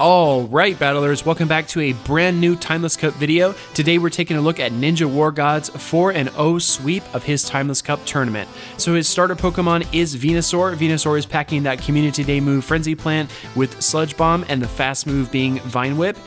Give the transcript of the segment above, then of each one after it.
Alright battlers, welcome back to a brand new Timeless Cup video. Today we're taking a look at NinjaWarGod's 4-0 sweep of his Timeless Cup tournament. So his starter Pokemon is Venusaur. Venusaur is packing that Community Day move Frenzy Plant with Sludge Bomb and the fast move being Vine Whip.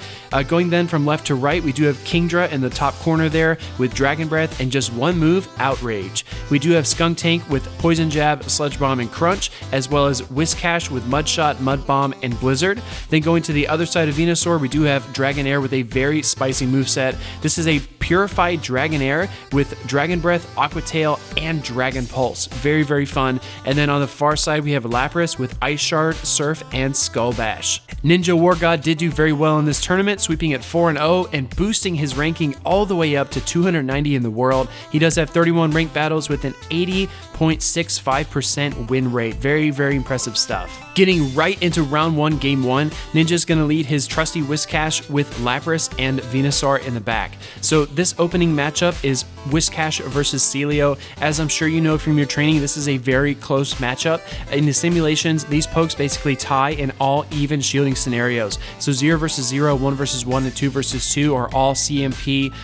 Going then from left to right, we do have Kingdra in the top corner there with Dragon Breath and just one move, Outrage. We do have Skuntank with Poison Jab, Sludge Bomb, and Crunch, as well as Whiscash with Mud Shot, Mud Bomb, and Blizzard. Then going to the other side of Venusaur, we do have Dragonair with a very spicy moveset. This is a purified Dragonair with Dragon Breath, Aqua Tail, and Dragon Pulse. Very, very fun. And then on the far side, we have Lapras with Ice Shard, Surf, and Skull Bash. NinjaWarGod did do very well in this tournament, sweeping at 4-0 and boosting his ranking all the way up to 290 in the world. He does have 31 ranked battles with an 80.65% win rate. Very, very impressive stuff. Getting right into round 1, game 1, Ninja's going to lead his trusty Whiscash with Lapras and Venusaur in the back. So this opening matchup is Whiscash versus Sealeo. As I'm sure you know from your training, this is a very close matchup. In the simulations, these pokes basically tie in all even shielding scenarios. So 0 versus 0, 1 versus 1, and 2 versus 2 are all CMP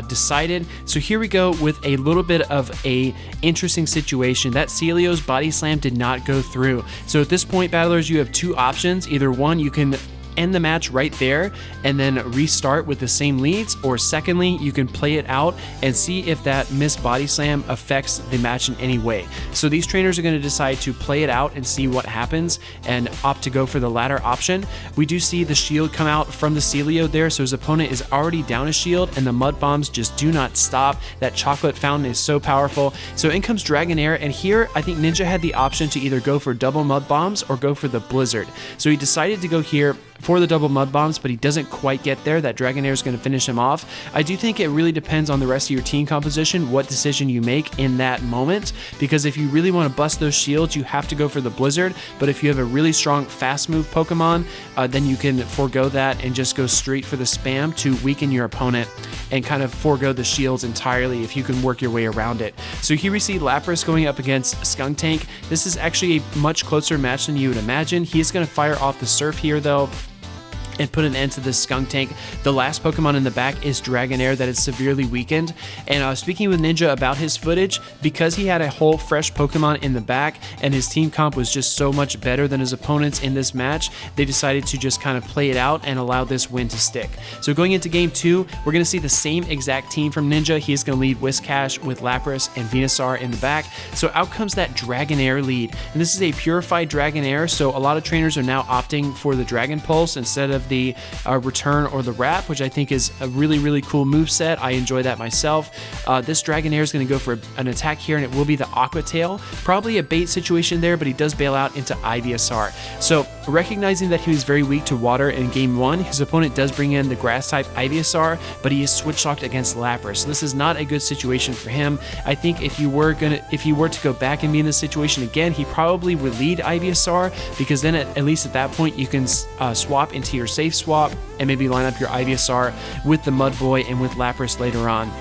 decided. So here we go with a little bit of a interesting situation. That Sealeo's Body Slam did not go through. So at this point, battlers, you have two options. Either one, you can end the match right there and then restart with the same leads, or secondly, you can play it out and see if that missed body slam affects the match in any way. So these trainers are going to decide to play it out and see what happens and opt to go for the latter option. We do see the shield come out from the Sealeo there, so his opponent is already down a shield and the mud bombs just do not stop. That chocolate fountain is so powerful. So in comes Dragonair, and here I think Ninja had the option to either go for double mud bombs or go for the Blizzard. So he decided to go here for the double mud bombs, but he doesn't quite get there. That Dragonair is going to finish him off. I do think it really depends on the rest of your team composition, what decision you make in that moment, because if you really want to bust those shields, you have to go for the Blizzard, but if you have a really strong fast move Pokemon, then you can forego that and just go straight for the spam to weaken your opponent and kind of forego the shields entirely if you can work your way around it. So here we see Lapras going up against Skuntank. This is actually a much closer match than you would imagine. He is going to fire off the Surf here though and put an end to this Skuntank. The last Pokemon in the back is Dragonair that is severely weakened. And speaking with Ninja about his footage, because he had a whole fresh Pokemon in the back and his team comp was just so much better than his opponents in this match, they decided to just kind of play it out and allow this win to stick. So going into game 2, we're going to see the same exact team from Ninja. He is going to lead Whiscash with Lapras and Venusaur in the back. So out comes that Dragonair lead. And this is a purified Dragonair, so a lot of trainers are now opting for the Dragon Pulse instead of the return or the wrap, which I think is a really, really cool move set. I enjoy that myself. This Dragonair is going to go for an attack here, and it will be the Aqua Tail. Probably a bait situation there, but he does bail out into Ivysaur. So recognizing that he was very weak to water in game 1, his opponent does bring in the grass type Ivysaur, but he is switch locked against Lapras. So this is not a good situation for him. I think if you were to go back and be in this situation again, he probably would lead Ivysaur, because then at least at that point you can swap into your safe swap and maybe line up your Ivysaur with the Mud Boy and with Lapras later on.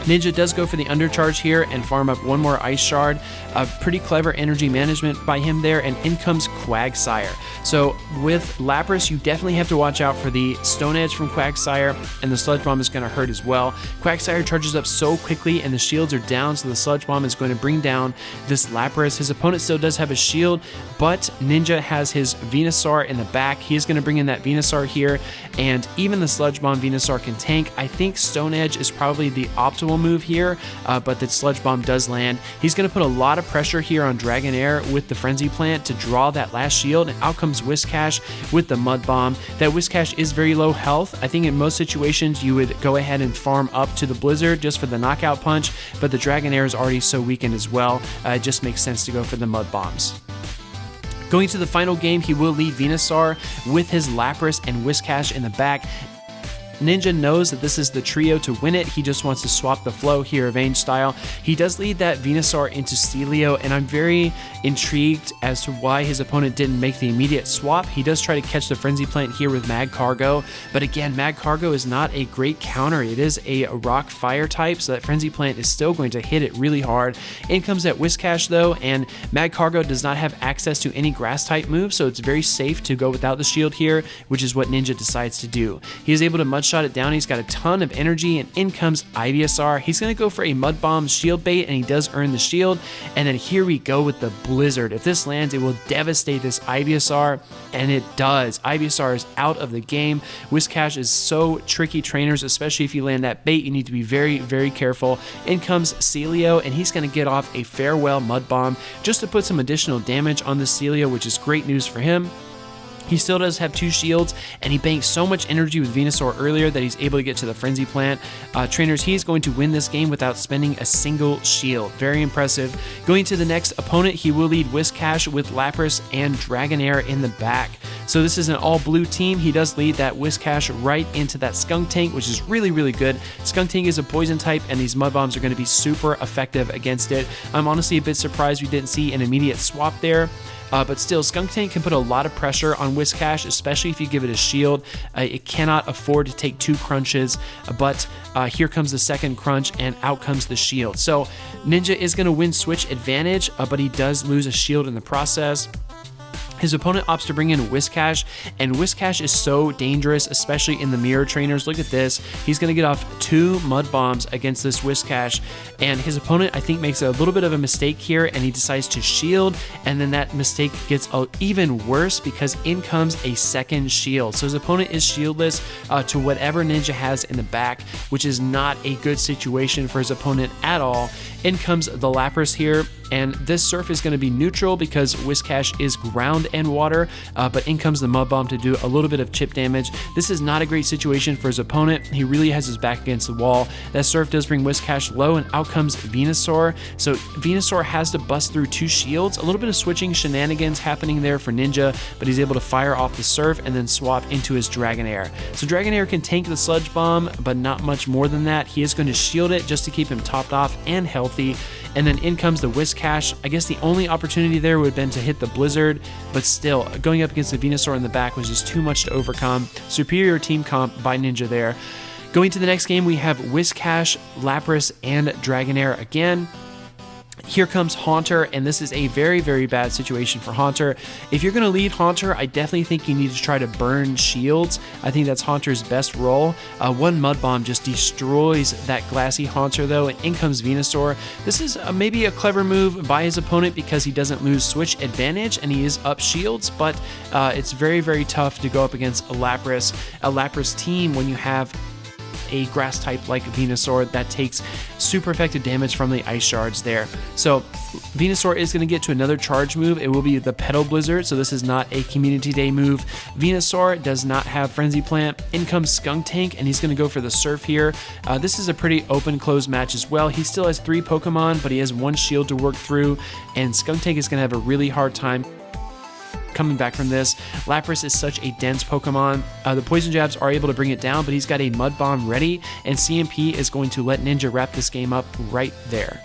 Ninja does go for the undercharge here and farm up one more Ice Shard. Pretty clever energy management by him there, and in comes Quagsire. So with Lapras, you definitely have to watch out for the Stone Edge from Quagsire, and the Sludge Bomb is going to hurt as well. Quagsire charges up so quickly and the shields are down, so the Sludge Bomb is going to bring down this Lapras. His opponent still does have a shield, but Ninja has his Venusaur in the back. He is going to bring in that Venusaur here, and even the Sludge Bomb Venusaur can tank. I think Stone Edge is probably the optimal move here, but the Sludge Bomb does land. He's going to put a lot of pressure here on Dragonair with the Frenzy Plant to draw that last shield, and out comes Whiscash with the Mud Bomb. That Whiscash is very low health. I think in most situations you would go ahead and farm up to the Blizzard just for the knockout punch, but the Dragonair is already so weakened as well. It just makes sense to go for the Mud Bombs. Going to the final game, he will lead Venusaur with his Lapras and Whiscash in the back. Ninja knows that this is the trio to win it. He just wants to swap the flow here, Vayne style. He does lead that Venusaur into Sealeo, and I'm very intrigued as to why his opponent didn't make the immediate swap. He does try to catch the Frenzy Plant here with Magcargo, but again, Magcargo is not a great counter. It is a rock fire type, so that Frenzy Plant is still going to hit it really hard. In comes that Whiscash though, and Magcargo does not have access to any grass type moves, so it's very safe to go without the shield here, which is what Ninja decides to do. He is able to Mudshot it down. He's got a ton of energy, and in comes Ivysaur. He's going to go for a Mud Bomb shield bait, and he does earn the shield. And then here we go with the Blizzard. If this lands, it will devastate this Ivysaur, and it does. Ivysaur is out of the game. Whiscash is so tricky, trainers, especially if you land that bait. You need to be very, very careful. In comes Sealeo, and he's going to get off a Farewell Mud Bomb just to put some additional damage on the Sealeo, which is great news for him. He still does have 2 shields, and he banked so much energy with Venusaur earlier that he's able to get to the Frenzy Plant. Trainers, he's going to win this game without spending a single shield. Very impressive. Going to the next opponent, he will lead Whiscash with Lapras and Dragonair in the back. So this is an all-blue team. He does lead that Whiscash right into that Skuntank, which is really, really good. Skuntank is a poison type, and these Mud Bombs are going to be super effective against it. I'm honestly a bit surprised we didn't see an immediate swap there. But still, Skuntank can put a lot of pressure on Whiscash, especially if you give it a shield. It cannot afford to take 2 crunches, but here comes the second crunch, and out comes the shield. So Ninja is going to win switch advantage, but he does lose a shield in the process. His opponent opts to bring in Whiscash, and Whiscash is so dangerous, especially in the mirror, trainers. Look at this. He's going to get off 2 Mud Bombs against this Whiscash, and his opponent, I think, makes a little bit of a mistake here, and he decides to shield, and then that mistake gets even worse because in comes a second shield. So his opponent is shieldless to whatever Ninja has in the back, which is not a good situation for his opponent at all. In comes the Lapras here, and this Surf is going to be neutral because Whiscash is ground and water, but in comes the Mud Bomb to do a little bit of chip damage. This is not a great situation for his opponent. He really has his back against the wall. That Surf does bring Whiscash low, and out comes Venusaur. So Venusaur has to bust through 2 shields. A little bit of switching shenanigans happening there for Ninja, but he's able to fire off the Surf and then swap into his Dragonair. So Dragonair can tank the Sludge Bomb, but not much more than that. He is going to shield it just to keep him topped off and healthy. And then in comes the Whiscash. I guess the only opportunity there would have been to hit the Blizzard, but still, going up against the Venusaur in the back was just too much to overcome. Superior team comp by Ninja there. Going to the next game, we have Whiscash, Lapras, and Dragonair again. Here comes Haunter, and this is a very, very bad situation for Haunter. If you're going to lead Haunter, I definitely think you need to try to burn shields. I think that's Haunter's best role. 1 Mud Bomb just destroys that glassy Haunter, though, and in comes Venusaur. This is maybe a clever move by his opponent because he doesn't lose switch advantage, and he is up shields, but it's very, very tough to go up against a Lapras team when you have a grass type like Venusaur that takes super effective damage from the ice shards there. So Venusaur is going to get to another charge move. It will be the Petal Blizzard, so this is not a Community Day move. Venusaur does not have Frenzy Plant. In comes Skuntank, and he's going to go for the Surf here. This is a pretty open close match as well. He still has 3 Pokemon, but he has 1 shield to work through, and Skuntank is going to have a really hard time coming back from this. Lapras is such a dense Pokemon. The Poison Jabs are able to bring it down, but he's got a Mud Bomb ready, and CMP is going to let Ninja wrap this game up right there.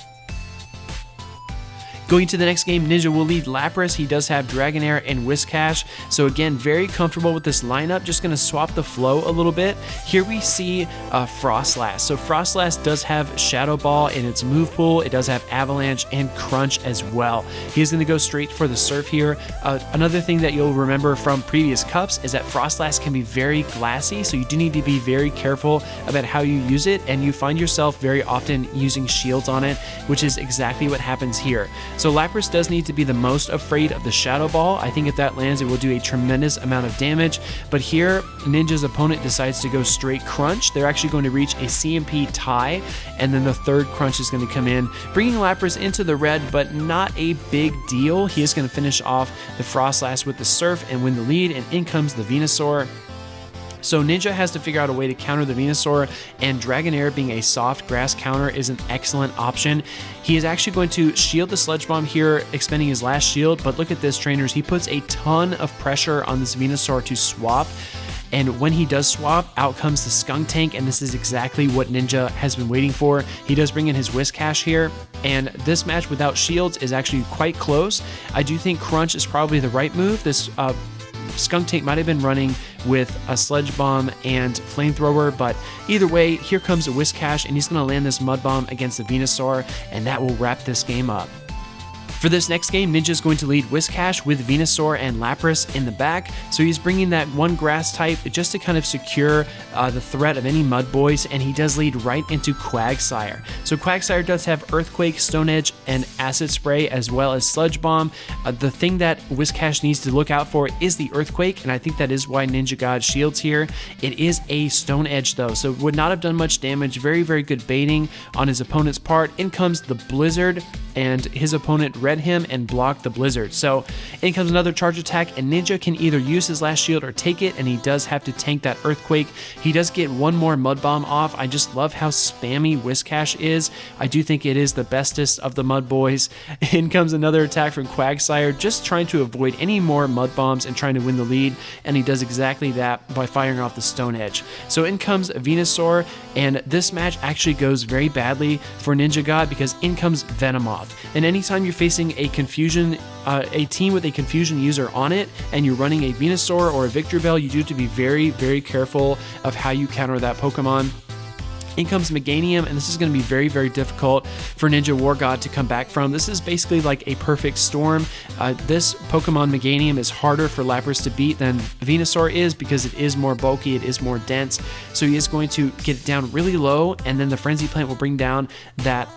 Going to the next game, Ninja will lead Lapras. He does have Dragonair and Whiscash. So again, very comfortable with this lineup. Just going to swap the flow a little bit. Here we see Frostlass. So Frostlass does have Shadow Ball in its move pool. It does have Avalanche and Crunch as well. He's going to go straight for the Surf here. Another thing that you'll remember from previous cups is that Frostlass can be very glassy, so you do need to be very careful about how you use it, and you find yourself very often using shields on it, which is exactly what happens here. So Lapras does need to be the most afraid of the Shadow Ball. I think if that lands, it will do a tremendous amount of damage. But here, Ninja's opponent decides to go straight Crunch. They're actually going to reach a CMP tie, and then the 3rd Crunch is going to come in, bringing Lapras into the red, but not a big deal. He is going to finish off the Frostlass with the Surf and win the lead, and in comes the Venusaur. So Ninja has to figure out a way to counter the Venusaur, and Dragonair being a soft grass counter is an excellent option. He is actually going to shield the Sludge Bomb here, expending his last shield, but look at this, trainers. He puts a ton of pressure on this Venusaur to swap. and when he does swap, out comes the Skuntank, and this is exactly what Ninja has been waiting for. He does bring in his Whiscash here, and this match without shields is actually quite close. I do think Crunch is probably the right move. This Skuntank might have been running with a Sledge Bomb and Flamethrower, but either way, here comes a Whiscash, and he's going to land this Mud Bomb against the Venusaur, and that will wrap this game up. For this next game, Ninja is going to lead Whiscash with Venusaur and Lapras in the back, so he's bringing that one grass type just to kind of secure the threat of any Mud Boys, and he does lead right into Quagsire. So Quagsire does have Earthquake, Stone Edge, and Acid Spray, as well as Sludge Bomb. The thing that Whiscash needs to look out for is the Earthquake, and I think that is why NinjaWarGod shields here. It is a Stone Edge though, so would not have done much damage. Very, very good baiting on his opponent's part. In comes the Blizzard, and his opponent read him and blocked the Blizzard. So in comes another charge attack, and Ninja can either use his last shield or take it, and he does have to tank that Earthquake. He does get one more Mud Bomb off. I just love how spammy Whiscash is. I do think it is the bestest of the Mud Boys. In comes another attack from Quagsire, just trying to avoid any more Mud Bombs and trying to win the lead, and he does exactly that by firing off the Stone Edge. So in comes Venusaur, and this match actually goes very badly for NinjaWarGod because in comes Venomoth. And anytime you're facing a team with a confusion user on it, and you're running a Venusaur or a Victreebel, you do have to be very, very careful of how you counter that Pokemon. In comes Meganium, and this is going to be very, very difficult for NinjaWarGod to come back from. This is basically like a perfect storm. This Pokemon Meganium is harder for Lapras to beat than Venusaur is because it is more bulky, it is more dense. So he is going to get it down really low, and then the Frenzy Plant will bring down that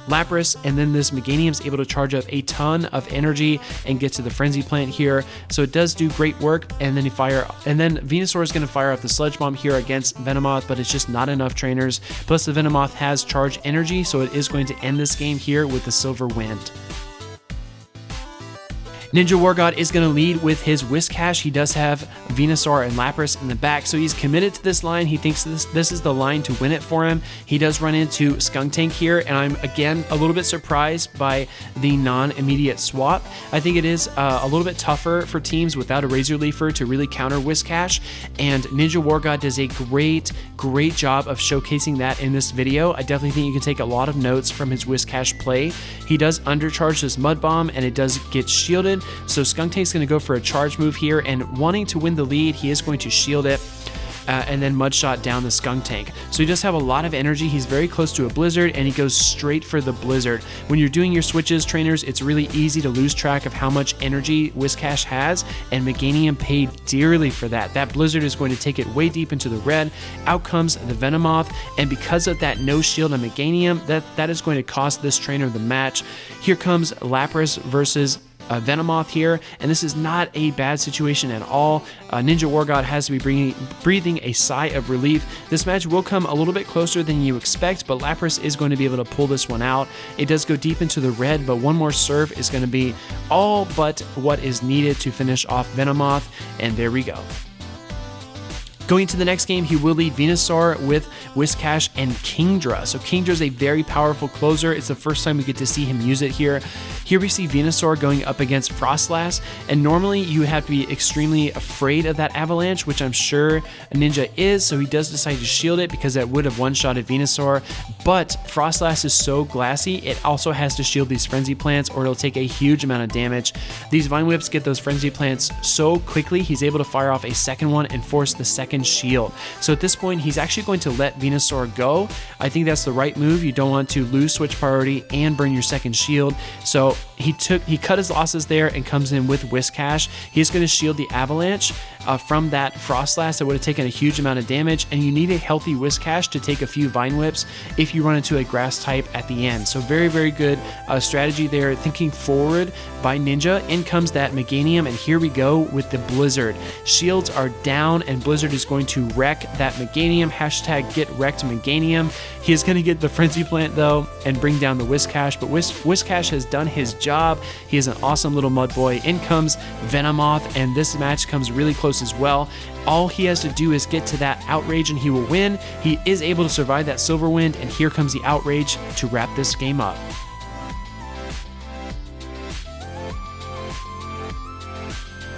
Lapras, and then this Meganium is able to charge up a ton of energy and get to the Frenzy Plant here. So it does do great work, and then Venusaur is going to fire off the Sludge Bomb here against Venomoth, but it's just not enough trainers. Plus the Venomoth has charge energy, so it is going to end this game here with the Silver Wind. NinjaWarGod is going to lead with his Whiscash. He does have Venusaur and Lapras in the back, so he's committed to this line. He thinks this is the line to win it for him. He does run into Skuntank here, and I'm again a little bit surprised by the non-immediate swap. I think it is a little bit tougher for teams without a Razor Leafer to really counter Whiscash, and NinjaWarGod does a great job of showcasing that in this video. I definitely think you can take a lot of notes from his Whiscash play. He does undercharge this Mud Bomb, and it does get shielded. So Skuntank's going to go for a charge move here, and wanting to win the lead, he is going to shield it and then Mud Shot down the Skuntank. So he does have a lot of energy. He's very close to a Blizzard, and he goes straight for the Blizzard. When you're doing your switches, trainers, it's really easy to lose track of how much energy Whiscash has, and Meganium paid dearly for that. That Blizzard is going to take it way deep into the red. Out comes the Venomoth, and because of that no shield on Meganium, that is going to cost this trainer the match. Here comes Lapras versus Venomoth here, and this is not a bad situation at all. NinjaWarGod has to be breathing a sigh of relief. This match will come a little bit closer than you expect, but Lapras is going to be able to pull this one out. It does go deep into the red, but one more serve is going to be all but what is needed to finish off Venomoth, and there we go. Going to the next game, he will lead Venusaur with Whiscash and Kingdra. So Kingdra is a very powerful closer. It's the first time we get to see him use it here. Here we see Venusaur going up against Frostlass, and normally you have to be extremely afraid of that Avalanche, which I'm sure Ninja is, so he does decide to shield it because that would have one-shotted Venusaur, but Frostlass is so glassy, it also has to shield these Frenzy Plants or it'll take a huge amount of damage. These Vine Whips get those Frenzy Plants so quickly, he's able to fire off a second one and force the second shield. So at this point, he's actually going to let Venusaur go. I think that's the right move. You don't want to lose switch priority and burn your second shield. So he cut his losses there and comes in with Whiscash. He's going to shield the Avalanche from that Frostlass that would have taken a huge amount of damage, and you need a healthy Whiscash to take a few Vine Whips if you run into a grass type at the end. So very, very good strategy there, thinking forward by Ninja. In comes that Meganium, and here we go with the Blizzard. Shields are down, and Blizzard is going to wreck that Meganium. Hashtag get wrecked Meganium. He is going to get the Frenzy Plant though and bring down the Whiscash, but Whiscash has done his job. He is an awesome little mud boy. In comes Venomoth, and this match comes really close as well. All he has to do is get to that Outrage and he will win. He is able to survive that Silver Wind, and here comes the Outrage to wrap this game up.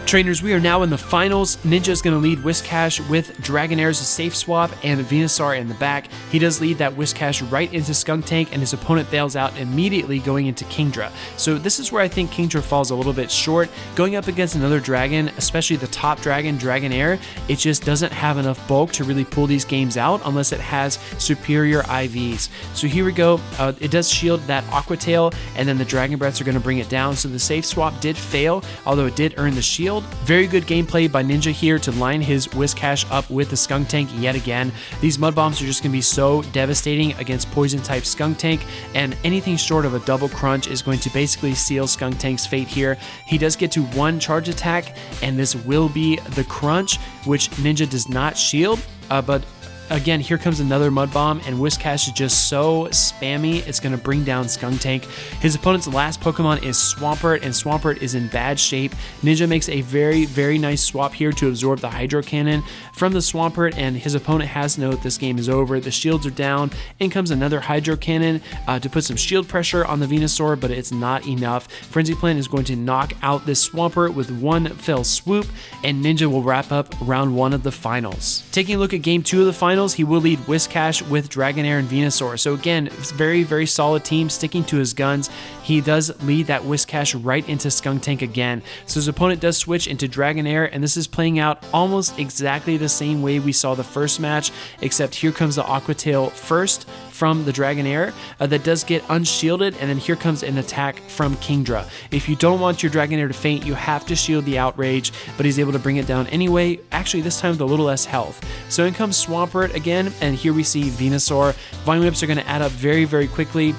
Trainers, we are now in the finals. Ninja is going to lead Whiscash with Dragonair's safe swap and Venusaur in the back. He does lead that Whiscash right into Skuntank, and his opponent bails out immediately going into Kingdra. So this is where I think Kingdra falls a little bit short. Going up against another dragon, especially the top dragon, Dragonair, it just doesn't have enough bulk to really pull these games out unless it has superior IVs. So here we go. It does shield that Aqua Tail, and then the Dragon Breaths are going to bring it down. So the safe swap did fail, although it did earn the shield. Very good gameplay by Ninja here to line his Whiscash up with the Skuntank yet again. These Mud Bombs are just going to be so devastating against Poison-type Skuntank, and anything short of a double crunch is going to basically seal Skuntank's fate here. He does get to one charge attack, and this will be the crunch, which Ninja does not shield, but again, here comes another Mud Bomb, and Whiscash is just so spammy, it's going to bring down Skuntank. His opponent's last Pokemon is Swampert, and Swampert is in bad shape. Ninja makes a very, very nice swap here to absorb the Hydro Cannon from the Swampert, and his opponent has to know that this game is over. The shields are down. In comes another Hydro Cannon to put some shield pressure on the Venusaur, but it's not enough. Frenzy Plant is going to knock out this Swampert with one fell swoop, and Ninja will wrap up round 1 of the finals. Taking a look at game 2 of the finals, he will lead Whiscash with Dragonair and Venusaur. So again, very, very solid team sticking to his guns. He does lead that Whiscash right into Skuntank again. So his opponent does switch into Dragonair, and this is playing out almost exactly the same way we saw the first match, except here comes the Aqua Tail first from the Dragonair that does get unshielded, and then here comes an attack from Kingdra. If you don't want your Dragonair to faint, you have to shield the Outrage, but he's able to bring it down anyway, actually this time with a little less health. So in comes Swampert again, and here we see Venusaur. Vine Whips are going to add up very, very quickly.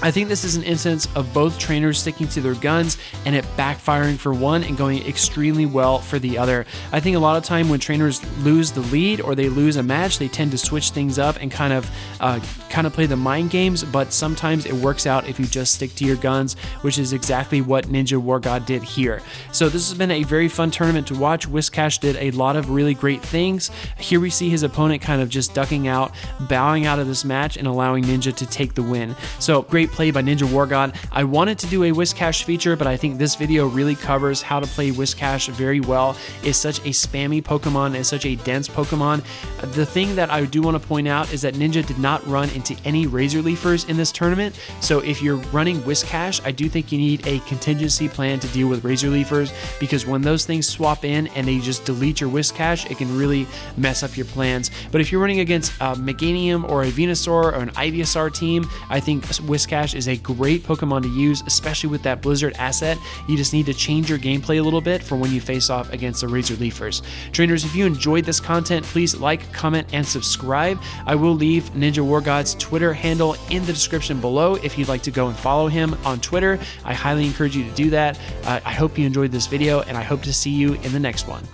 I think this is an instance of both trainers sticking to their guns and it backfiring for one and going extremely well for the other. I think a lot of time when trainers lose the lead or they lose a match, they tend to switch things up and kind of play the mind games, but sometimes it works out if you just stick to your guns, which is exactly what NinjaWarGod did here. So this has been a very fun tournament to watch. Whiscash did a lot of really great things. Here we see his opponent kind of just ducking out, bowing out of this match and allowing Ninja to take the win. So great play by NinjaWarGod. I wanted to do a Whiscash feature, but I think this video really covers how to play Whiscash very well. It's such a spammy Pokemon, it's such a dense Pokemon. The thing that I do want to point out is that Ninja did not run into any Razor Leafers in this tournament, so if you're running Whiscash, I do think you need a contingency plan to deal with Razor Leafers, because when those things swap in and they just delete your Whiscash, it can really mess up your plans. But if you're running against a Meganium or a Venusaur or an Ivysaur team, I think Whiscash is a great Pokemon to use, especially with that Blizzard asset. You just need to change your gameplay a little bit for when you face off against the Razor Leafers. Trainers, if you enjoyed this content, please like, comment, and subscribe. I will leave NinjaWarGod's Twitter handle in the description below if you'd like to go and follow him on Twitter. I highly encourage you to do that. I hope you enjoyed this video, and I hope to see you in the next one.